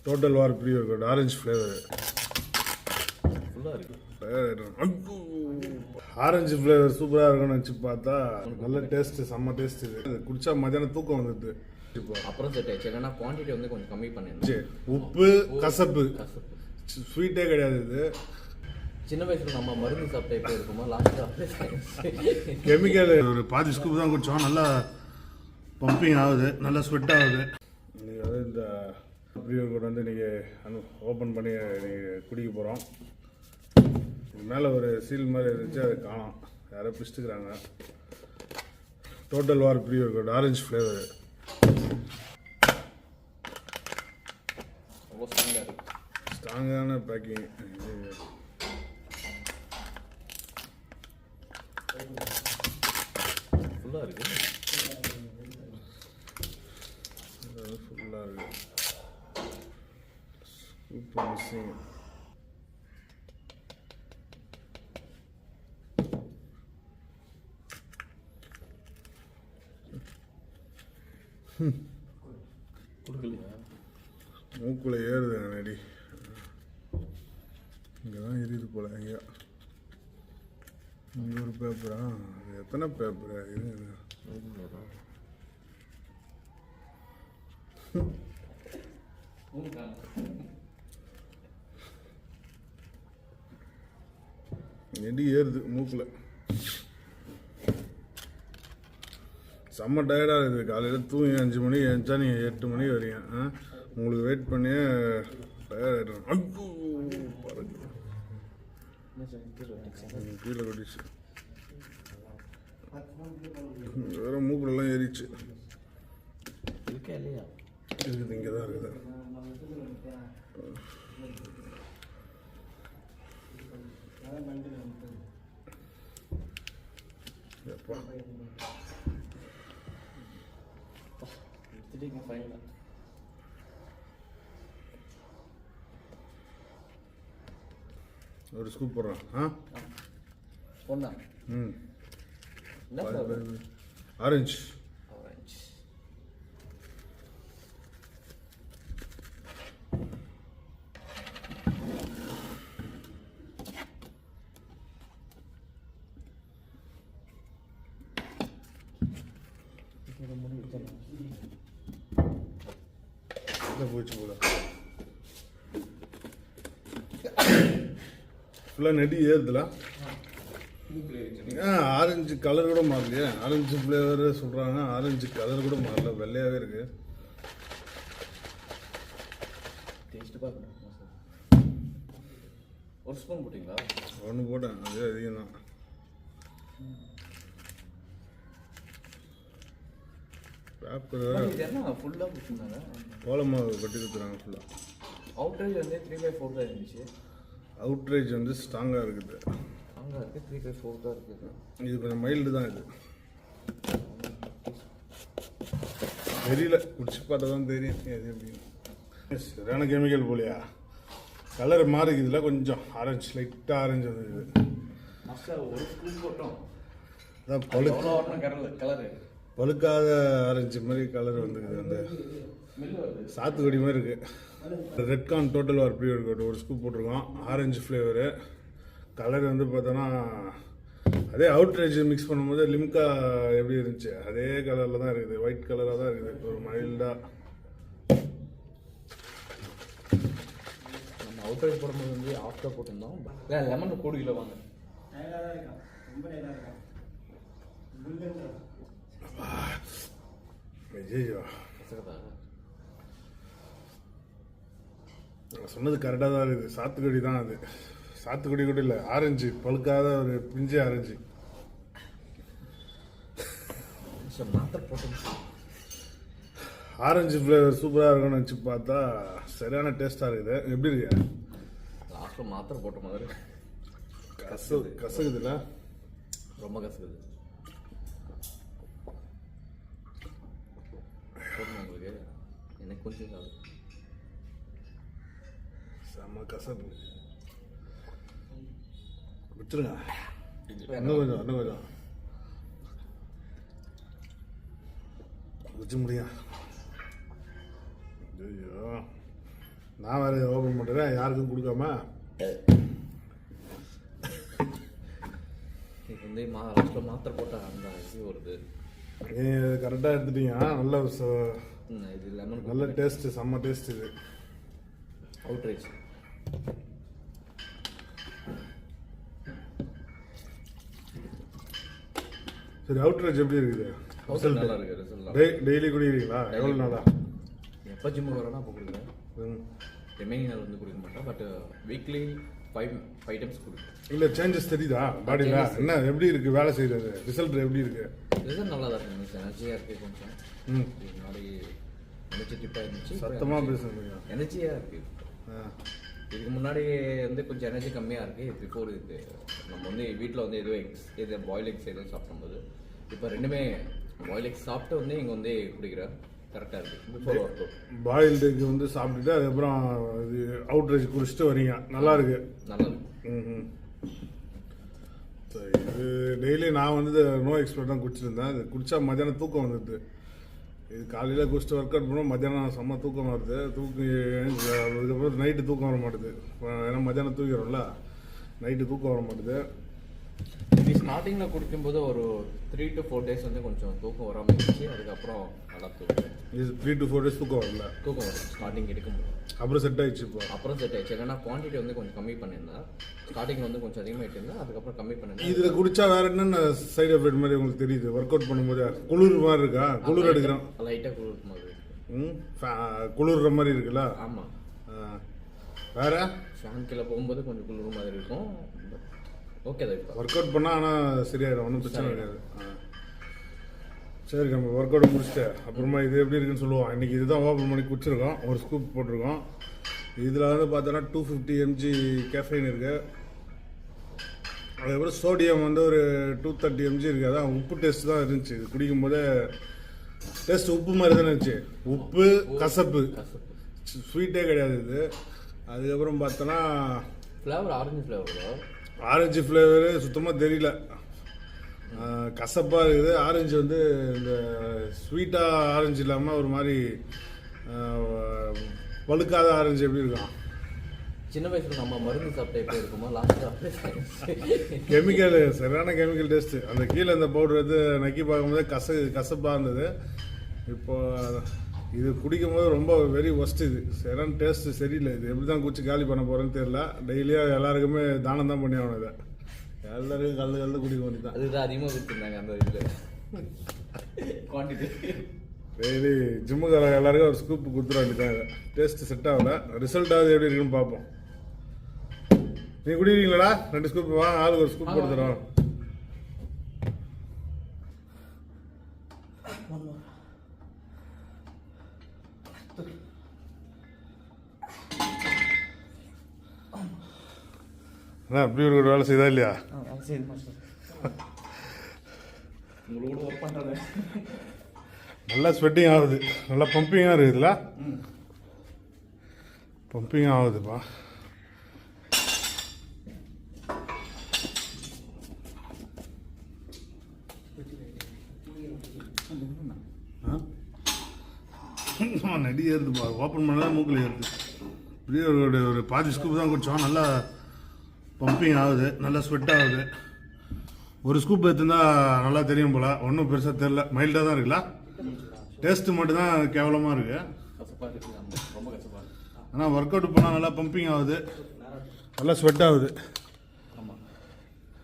Total war pre workout orange flavour orange flavour சூப்பராக இருக்கும்னு வச்சு பார்த்தா நல்ல டேஸ்ட், செம்ம டேஸ்ட். இது குடிச்சா மதியானம் தூக்கம் வந்துடுது. அப்புறம் செட் ஆயிடுச்சு. ஏன்னா குவான்டிட்டி வந்து கொஞ்சம் கம்மி பண்ணிருந்துச்சு. உப்பு கசப்பு ஸ்வீட்டே கிடையாது. இது சின்ன வயசுல நம்ம மருந்து சாப்பிட்டா எப்படி இருக்குமோ லாஸ்ட் கெமிக்கல் ஒரு பாதி ஸ்கூப் தான் குடித்தோம். நல்லா பம்பிங் ஆகுது, நல்லா ஸ்வெட் ஆகுது. நீங்கள் வந்து இந்த ப்ரீ ஒர்க் அவுட் வந்து இன்றைக்கி ஓப்பன் பண்ணி நீங்கள் குடிக்க போகிறோம். மேலே ஒரு சீல் மாதிரி இருந்துச்சு, அதை காணோம், யாரோ பிடிச்சிக்கிறாங்க. Total war pre workout orange flavour. ஸ்ட்ராங்கான பேக்கிங். ஃபுல்லாக இருக்குது, ஃபுல்லாக இருக்குது. Super missing. கொடுக்கலையா? மூக்குள்ள ஏறுது நடி. இங்கே தான் எரியுது போல. ஐயா இங்கே ஒரு பேப்பரா? எத்தனை பேப்பரா இது? நெடி ஏறுது மூக்கில். செம்ம டயர்டாக இருக்குது. காலையில் தூங்கி 5 மணி எழுந்தா நீங்கள் 8 மணி வரீங்க. உங்களுக்கு வெயிட் பண்ணியே டயர்டாகிடும். கீழே கொட்டிச்சு, வேறு மூக்குலெல்லாம் ஏறிச்சு. இல்லையா? இருக்குது, இங்கே தான் இருக்குது. எப்பா ஒரு ஸ்கூப் போடுறான். ஒன்றா? ஆரஞ்சு. போச்சு போல. ஃபுல்லாக நெடி ஏறுதுல. ஆரஞ்சு கலர் கூட மாறலையே. ஆரஞ்சு ஃப்ளேவர் சொல்கிறாங்க, ஆரஞ்சு கலர் கூட மாறல, வெள்ளையாகவே இருக்கு. ஒரு ஸ்பூன் போட்டிங்களா? ஒன்று போட்டேன், அதே அதிகம் தான். கோலமாவு கட்டி கொடுத்துறாங்க ஃபுல்லாக. அவுட்ரேஜ் வந்து 3/4 தான் இருந்துச்சு. அவுட்ரேஜ் வந்து ஸ்ட்ராங்காக இருக்குது. ஸ்ட்ராங்காக இருக்குது, 3/4 தான் இருக்குது. இது கொஞ்சம் மைல்டு தான். இது தெரியல, குடிச்சு பார்த்தா தான் தெரியும் எது எப்படின்னு. சரியான கெமிக்கல் போலியா? கலர் மாறிக்குதுல கொஞ்சம். ஆரஞ்சு, லைட்டாக ஆரஞ்சு வந்துருக்குது. ஒரு ஸ்கூப் போட்டோம், அதான் கலரு பழுக்காத ஆரஞ்சு மாதிரி கலர் வந்துருக்குது. அந்த சாத்துக்குடி மாதிரி இருக்குது. ரெட்கார்ன் total war pre work out ஒரு ஸ்கூப் போட்டிருக்கோம். Orange flavour. கலர் வந்து பார்த்தோன்னா அதே அவுட்ரேஜ் மிக்ஸ் பண்ணும்போது லிம்கா எப்படி இருந்துச்சு அதே கலரில் தான் இருக்குது. ஒயிட் கலராக தான் இருக்குது, ஒரு மைல்டாக. நம்ம அவுட்ரேஜ் போடும்போது வந்து ஆஃப்டாக போட்டிருந்தோம். இல்லை, லெமன் கூடு கிலோ வாங்க. சொன்னது கரெக்டாக தான் இருக்குது. சாத்துக்குடி தான் அது. சாத்துக்குடி கூட இல்லை, ஆரஞ்சு, பழுக்காத ஒரு பிஞ்சு ஆரஞ்சு. ஆரஞ்சு ஃப்ளேவர் சூப்பராக இருக்கும்னு வச்சு பார்த்தா சரியான டேஸ்ட்டாக இருக்குது. எப்படி இருக்கு? லாஸ்ட்டில் மாத்திரை போட்ட மாதிரி கசகுதுல்ல, ரொம்ப கசகுது. உங்களுக்கு எனக்கு கொஞ்சம் செம்ம கசப்பு. வச்சுருங்க, இன்னும் கொஞ்சம் வச்சு முடியும். ஐயோ, நான் வேறு ஓப்பன் பண்ணுறேன் யாருக்கும் கொடுக்காம. இது வந்து லாஸ்ட்டில் மாத்திரை போட்டால் அந்த இது வருது. நீ கரெக்டாக எடுத்துட்டீங்க. நல்ல இது லெமன் நல்ல டேஸ்ட்டு, செம்ம டேஸ்ட் இது. அவுட்ரேஜ். சரி, அவுட்ரேஜ் எப்படி இருக்குது? நல்லா இருக்கு ரிசல்ட். டெய்லி குடிக்கிறீங்களா? எவ்வளோ நாளா? எப்போ ஜிம்முக்கு வரேன்னா அப்போ கொடுக்குறேன். ரிமைனிங் நாள் வந்து குடிக்க மாட்டேன். பட் வீக்லி 5 டைம்ஸ் குடிப்பேன். இல்லை சேஞ்சஸ் தெரியுதா பாடியில்? என்ன எப்படி இருக்குது வேலை செய்கிறது? ரிசல்ட் எப்படி இருக்குது? ரிசல்ட் நல்லா தான் இருக்குது. எனர்ஜியாக இருக்குது கொஞ்சம். இதுக்கு முன்னாடி எனர்ஜெட்டிக்காக இருந்துச்சு. சத்தமாக பேசுகிறீங்க. எனர்ஜியாக இருக்குது. இதுக்கு முன்னாடி வந்து கொஞ்சம் எனர்ஜி கம்மியாக இருக்குது. பிஃபோர் இது நம்ம வந்து வீட்டில் வந்து எது பாயில் எக்ஸ் எதுவும் சாப்பிடும்போது இப்போ ரெண்டுமே பாயில் எக்ஸ் சாப்பிட்டு வந்து இங்கே வந்து குடிக்கிறேன். கரெக்டாக இருக்குது. Before work out boiled egg வந்து சாப்பிட்டுட்டு அதுக்கப்புறம் இது அவுட்ரேஜ் குடிச்சிட்டு வரீங்க. நல்லா இருக்கு. நல்லா இருக்கு. சரி, இது டெய்லி நான் வந்து நோ எக்ஸ்பர்ட் தான் குடிச்சிருந்தேன். இது குடிச்சா மத்தியானம் தூக்கம் வந்துடுது. இது காலையில் குடிச்சிட்டு ஒர்க் அவுட் பண்ணோம், மத்தியானம் செம்ம தூக்கம் வருது. அதுக்கப்புறம் நைட்டு தூக்கம் வர மாட்டுது. ஏன்னா மத்தியானம் தூக்கிறோம்ல, நைட்டு தூக்கம் வர மாட்டுது. இது ஸ்டார்டிங்கில் குடிக்கும்போது ஒரு 3 to 4 days வந்து கொஞ்சம் தூக்கம் வராமல் இருந்துச்சு. அதுக்கப்புறம் நல்லா தூக்கம். இது 3 to 4 days தூக்கம் வரல. தூக்கம் வரும் ஸ்டார்டிங் எடுக்கும்போது. அப்புறம் செட் ஆயிடுச்சு. இப்போ அப்புறம் செட் ஆயிடுச்சு. ஏன்னா குவான்டிட்டி வந்து கொஞ்சம் கம்மி பண்ணியிருந்தேன். ஸ்டார்டிங் வந்து கொஞ்சம் அதிகமாகிட்டு இருந்தேன். அதுக்கப்புறம் கம்மி பண்ணிருந்தேன். இதில் குடிச்சா வேற என்னென்ன சைடு எஃபெக்ட் மாதிரி உங்களுக்கு தெரியுது? ஒர்க் அவுட் பண்ணும்போது குளிர் மாதிரி இருக்கா? குளிர் எடுக்கிறோம். லைட்டாக குளிர் மாதிரி. குளிர்ற மாதிரி இருக்குல்ல? ஆமாம். வேற ஃபேன் கீழே போகும்போது கொஞ்சம் குளிர் மாதிரி இருக்கும். ஓகே தான். இப்போ ஒர்க் அவுட் பண்ணால் ஆனால் சரியாயிடும், ஒன்றும் பிரச்சனை கிடையாது. சரி, நம்ம ஒர்க் அவுட் முடிச்சுட்டு அப்புறமா இது எப்படி இருக்குன்னு சொல்லுவோம். இன்றைக்கி இதுதான் ஓப்பன் பண்ணி குடிச்சிருக்கோம். ஒரு ஸ்கூப் போட்டிருக்கோம். இதில் வந்து பார்த்தோன்னா 250 mg கேஃபைன் இருக்குது. அதுக்கப்புறம் சோடியம் வந்து ஒரு 230 mg இருக்குது. அதான் உப்பு டேஸ்ட் தான் இருந்துச்சு. இது குடிக்கும் போதே டேஸ்ட் உப்பு மாதிரி தானே இருந்துச்சு. உப்பு கசப்பு, ஸ்வீட்டே கிடையாது இது. அதுக்கப்புறம் பார்த்தோன்னா flavour orange flavour. Orange flavour சுத்தமாக தெரியல. கசப்பாக இருக்குது. ஆரஞ்சு வந்து இந்த ஸ்வீட்டாக ஆரஞ்சு இல்லாமல் ஒரு மாதிரி வழுக்காத ஆரஞ்சு எப்படி இருக்கும்? சின்ன வயசுல நம்ம மருந்து சாப்பிட்ட எப்படி இருக்குமோ லாஸ்ட்டாக கெமிக்கல், சரியான கெமிக்கல் டேஸ்ட்டு. அந்த கீழே இந்த பவுடர் வந்து நக்கி பார்க்கும்போது கசப்பாக இருந்தது. இப்போ இது குடிக்கும் போது ரொம்ப வெரி ஒஸ்ட். இது சரியான டேஸ்ட்டு சரியில்லை. இது எப்படி தான் குடிச்சு காலி பண்ண போகிறேன்னு தெரியல. டெய்லியாக எல்லாருக்குமே தானம் தான் பண்ணி ஆகணும். இதை எல்லாருக்கும் கலந்து குடிக்க வேண்டியது தான். அதுதான் அதிகமாக கொடுத்துருந்தாங்க அந்த இதில் குவான்டிட்டி. டெய்லி ஜிம்முக்கார எல்லாருக்கும் ஒரு ஸ்கூப் கொடுத்துட வேண்டியதான். இதை டேஸ்ட்டு செட் ஆகல. ரிசல்ட் ஆகுது எப்படி இருக்குன்னு பார்ப்போம். நீ குடிக்கிறீங்களா? 2 ஸ்கூப் வா, ஆளுக்கு ஒரு ஸ்கூப் கொடுத்துறோம். அப்படி ஒரு வேலை செய்தா இல்லையா? உங்களோட ஒர்க் பண்ணுறது நல்லா ஸ்வெட்டிங் ஆகுது. நல்லா பம்பிங்காக இருக்குதுல்ல? பம்பிங் ஆகுதுப்பா. நெடி ஏறுதுப்பா. ஓப்பன் பண்ணால் மூக்கில் ஏறுது. இப்படியே ஒரு பாதி ஸ்கூப் தான் குடித்தோம். நல்லா பம்பிங் ஆகுது, நல்லா ஸ்வெட் ஆகுது. ஒரு ஸ்கூப் எடுத்துருந்தா நல்லா தெரியும் போல். ஒன்றும் பெருசாக தெரில, மைல்டாக தான் இருக்குல்ல? டேஸ்ட்டு மட்டும்தான் கேவலமாக இருக்குது. ஆனால் ஒர்க் அவுட் பண்ணால் நல்லா பம்பிங் ஆகுது, நல்லா ஸ்வெட் ஆகுது.